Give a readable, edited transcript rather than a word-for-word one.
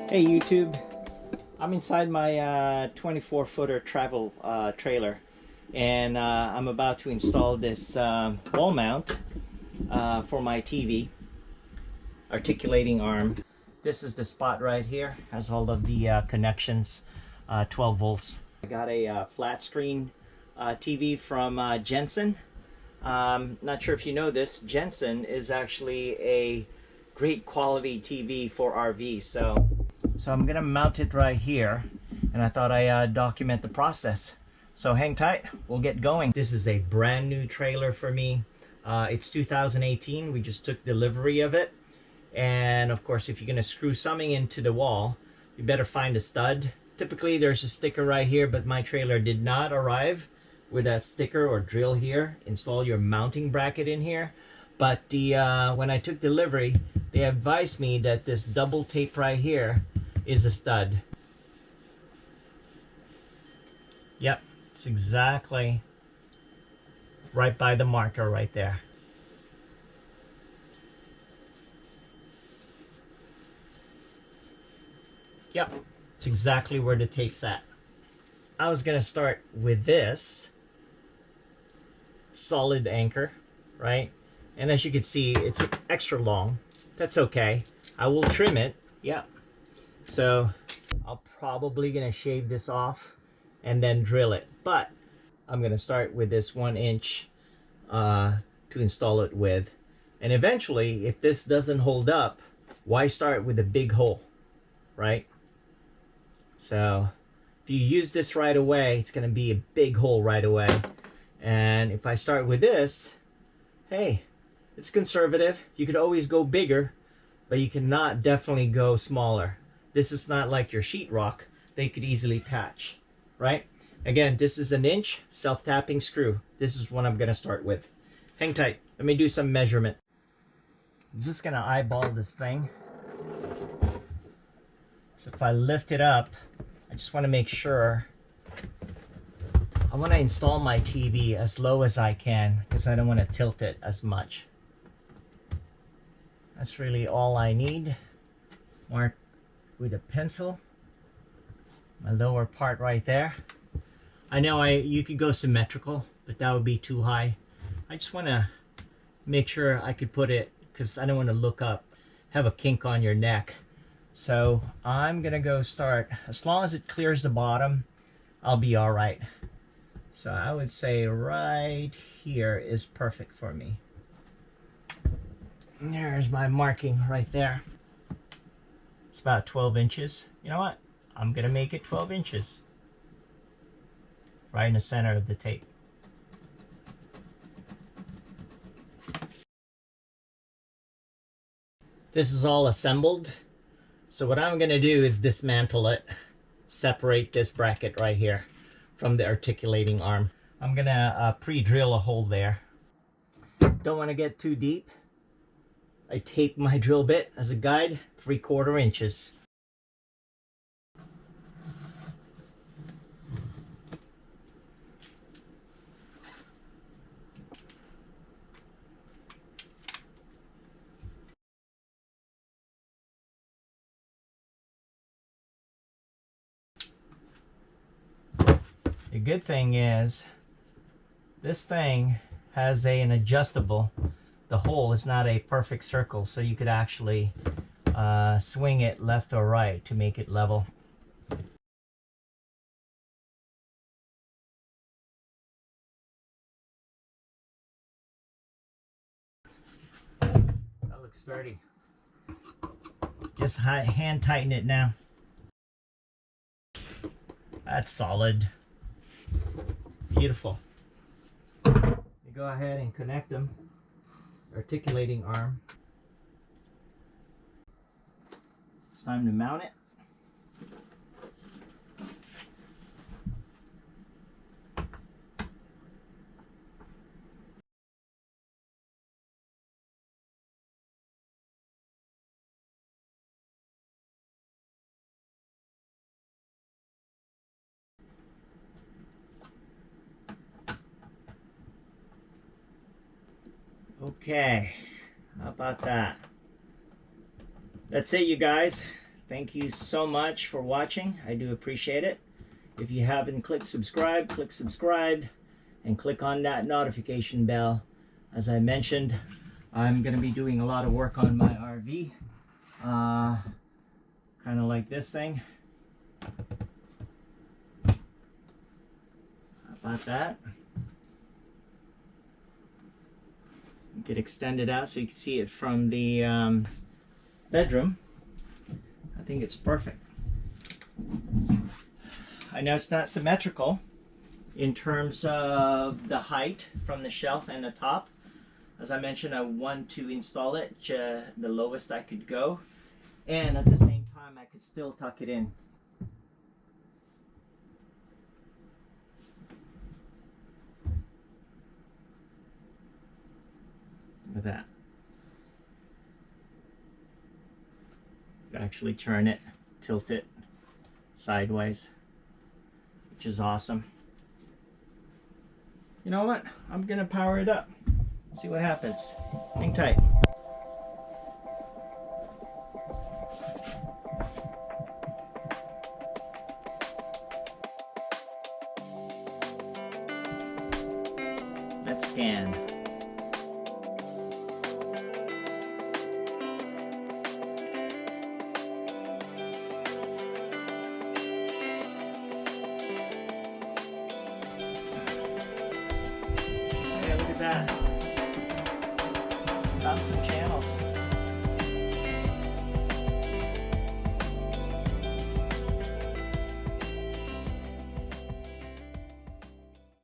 Hey YouTube, I'm inside my 24-footer travel trailer, and I'm about to install this wall mount for my TV articulating arm. This is the spot right here, has all of the connections, 12 volts. I got a flat screen TV from Jensen. Not sure if you know this, Jensen is actually a great quality TV for RVs. So I'm gonna mount it right here, and I thought I'd document the process. So hang tight, we'll get going. This is a brand new trailer for me. It's 2018, we just took delivery of it. And of course, if you're gonna screw something into the wall, you better find a stud. Typically there's a sticker right here, but my trailer did not arrive with a sticker or drill here. Install your mounting bracket in here. But when I took delivery, they advised me that this double tape right here is a stud. Yep, it's exactly right by the marker right there. Yep, it's exactly where the tape's at. I was gonna start with this solid anchor, right? And as you can see, it's extra long. That's okay. I will trim it. Yep. So I'll probably gonna shave this off and then drill it. But I'm gonna start with this 1 inch to install it with. And eventually, if this doesn't hold up, why start with a big hole, right? So if you use this right away, it's gonna be a big hole right away. And if I start with this, hey, it's conservative. You could always go bigger, but you cannot definitely go smaller. This is not like your sheetrock. They could easily patch, right? Again, this is 1 inch self-tapping screw. This is what I'm gonna start with. Hang tight, let me do some measurement. I'm just gonna eyeball this thing. So if I lift it up, I just wanna make sure. I wanna install my TV as low as I can because I don't wanna tilt it as much. That's really all I need. Mark with a pencil my lower part right there. I know you could go symmetrical, but that would be too high. I just want to make sure I could put it, because I don't want to look up, have a kink on your neck. So I'm gonna go start, as long as it clears the bottom, I'll be all right. So I would say right here is perfect for me. There's my marking right there. It's about 12 inches. You know what? I'm gonna make it 12 inches. Right in the center of the tape. This is all assembled. So what I'm gonna do is dismantle it. Separate this bracket right here from the articulating arm. I'm gonna pre-drill a hole there. Don't wanna get too deep. I tape my drill bit as a guide, 3/4 inches. The good thing is, this thing has an adjustable. The hole is not a perfect circle, so you could actually swing it left or right to make it level. That looks sturdy. Just hand tighten it now. That's solid. Beautiful. You go ahead and connect them. Articulating arm. It's time to mount it. Okay, how about that? That's it, you guys. Thank you so much for watching. I do appreciate it. If you haven't click subscribe, and click on that notification bell. As I mentioned, I'm going to be doing a lot of work on my RV. Kind of like this thing. How about that? You could extend it out so you can see it from the bedroom. I think it's perfect. I know it's not symmetrical in terms of the height from the shelf and the top. As I mentioned, I want to install it the lowest I could go, and at the same time I could still tuck it in. Look at that. You actually turn it, tilt it sideways, which is awesome. You know what? I'm gonna power it up. See what happens. Hang tight. Let's scan. Hey, look at that. Found some channels.